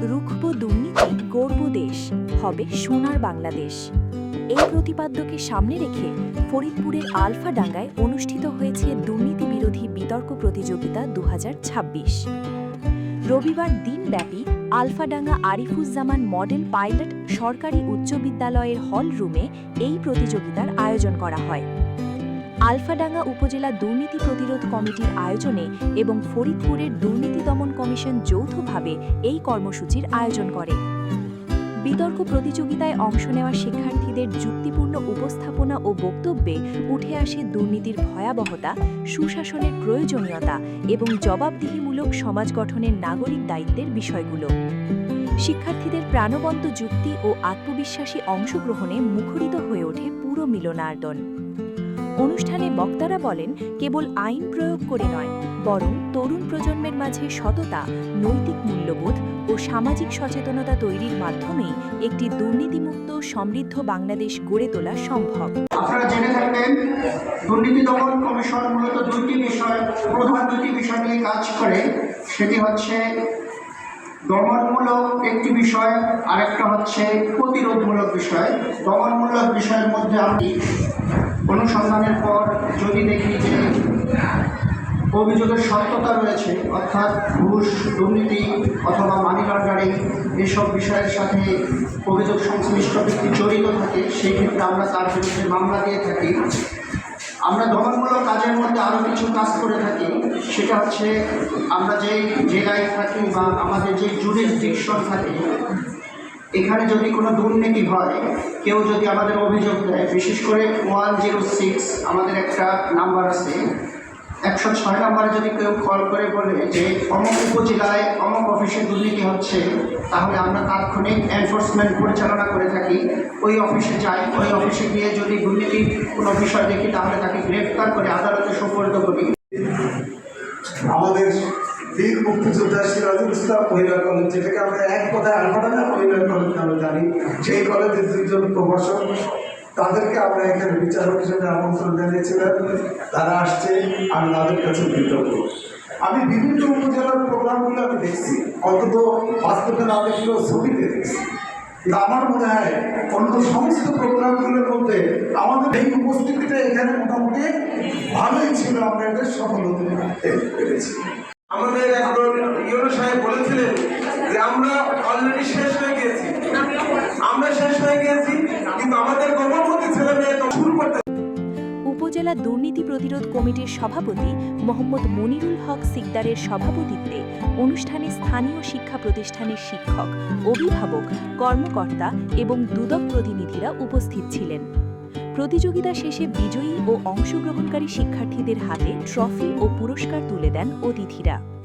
রুখব দুর্নীতি, গড়ব দেশ, হবে সোনার বাংলাদেশ। এই প্রতিপাদ্যকে সামনে রেখে ফরিদপুরের আলফাডাঙ্গায় অনুষ্ঠিত হয়েছে দুর্নীতি বিরোধী বিতর্ক প্রতিযোগিতা ২০২৬। রবিবার দিনব্যাপী আলফাডাঙ্গা আরিফুজ্জামান মডেল পাইলট সরকারি উচ্চ বিদ্যালয়ের হল রুমে এই প্রতিযোগিতার আয়োজন করা হয়। আলফাডাঙ্গা উপজেলা দুর্নীতি প্রতিরোধ কমিটির আয়োজনে এবং ফরিদপুরের দুর্নীতি দমন কমিশন যৌথভাবে এই কর্মসূচির আয়োজন করে। বিতর্ক প্রতিযোগিতায় অংশ নেওয়া শিক্ষার্থীদের যুক্তিপূর্ণ উপস্থাপনা ও বক্তব্যে উঠে আসে দুর্নীতির ভয়াবহতা, সুশাসনের প্রয়োজনীয়তা এবং জবাবদিহিমূলক সমাজ গঠনের নাগরিক দায়িত্বের বিষয়গুলো। শিক্ষার্থীদের প্রাণবন্ত যুক্তি ও আত্মবিশ্বাসী অংশগ্রহণে মুখরিত হয়ে ওঠে পুরো মিলনায়তন। অনুষ্ঠানে বক্তারা বলেন, কেবল আইন প্রয়োগ করে নয়, বরং তরুণ প্রজন্মের মাঝে সততা, নৈতিক মূল্যবোধ ও সামাজিক সচেতনতা তৈরির মাধ্যমেই একটি দুর্নীতিমুক্ত সমৃদ্ধ বাংলাদেশ গড়ে তোলা সম্ভব। আপনারা জেনে থাকবেন, দুর্নীতি দমন কমিশন মূলত প্রধান দুটি বিষয় নিয়ে কাজ করে। সেটি হচ্ছে দমনমূলক একটি বিষয়, আরেকটা হচ্ছে প্রতিরোধমূলক বিষয়। দমনমূলক বিষয়ের মধ্যে আমি অনুসন্ধানের পর যদি দেখি যে অভিযোগের সত্যতা রয়েছে, অর্থাৎ ঘুষ, দুর্নীতি অথবা মানি লন্ডারিং এসব বিষয়ের সাথে অভিযোগ সংশ্লিষ্ট ব্যক্তি জড়িত থাকে, সেই ক্ষেত্রে আমরা তার বিরুদ্ধে মামলা দিয়ে থাকি। আমরা দমনমূলক কাজের মধ্যে আরও কিছু কাজ করে থাকি। সেটা হচ্ছে আমরা যেই জেলায় থাকি বা আমাদের যে জুরিসডিকশন থাকে, এখানে যদি কোনো দুর্নীতি হয়, কেউ যদি আমাদের অভিযোগ দেয়, বিশেষ করে 106 আমাদের একটা নাম্বার আছে, 106 নাম্বারে যদি কেউ কল করে বলে যে অমুক উপজেলায় অমুক অফিসে দুর্নীতি হচ্ছে, তাহলে আমরা তাৎক্ষণিক এনফোর্সমেন্ট পরিচালনা করে থাকি। ওই অফিসে যাই, ওই অফিসে গিয়ে যদি দুর্নীতির কোনো বিষয় দেখি, তাহলে তাকে গ্রেফতার করে আদালতে সোপর্দ করি। আমাদের বীর মুক্তিযোদ্ধা সিরাজুল ইসলাম মহিলা কলেজ, যেটাকে আমরা এক কথায় আলফাডাঙ্গা মহিলা কলেজ নামে জানি, সেই কলেজের দুজন প্রভাষক, তাদেরকে আমরা এখানে বিচারক হিসেবে আমন্ত্রণ জানিয়েছিলাম। তারা আসছে, আমি তাদের কাছে কৃতজ্ঞ। আমি বিভিন্ন উপজেলার প্রোগ্রামগুলো আমি দেখছি, অন্তত বাস্তবে না দেখলেও ছবিতে দেখছি। কিন্তু আমার মনে হয় অন্য সমস্ত প্রোগ্রামগুলোর মধ্যে আমাদের এই উপস্থিতিটা এখানে মোটামুটি ভালোই ছিল, আমরা এদের সফল হতে পেরেছি। আমাদের এখন ইউনো সাহেব বলেছিলেন যে আমরা অলরেডি শেষ হয়ে গিয়েছি, কিন্তু আমাদের কর্মপতি ছেলে মেয়ে তো শুরু করতে। উপজেলা দুর্নীতি প্রতিরোধ কমিটির সভাপতি মোহাম্মদ মনিরুল হক সিকদারের সভাপতিত্বে অনুষ্ঠানে স্থানীয় শিক্ষা প্রতিষ্ঠানের শিক্ষক, অভিভাবক, কর্মকর্তা এবং দুদক প্রতিনিধিরা উপস্থিত ছিলেন। প্রতিযোগিতা শেষে বিজয়ী ও অংশগ্রহণকারী শিক্ষার্থীদের হাতে ট্রফি ও পুরস্কার তুলে দেন অতিথিরা।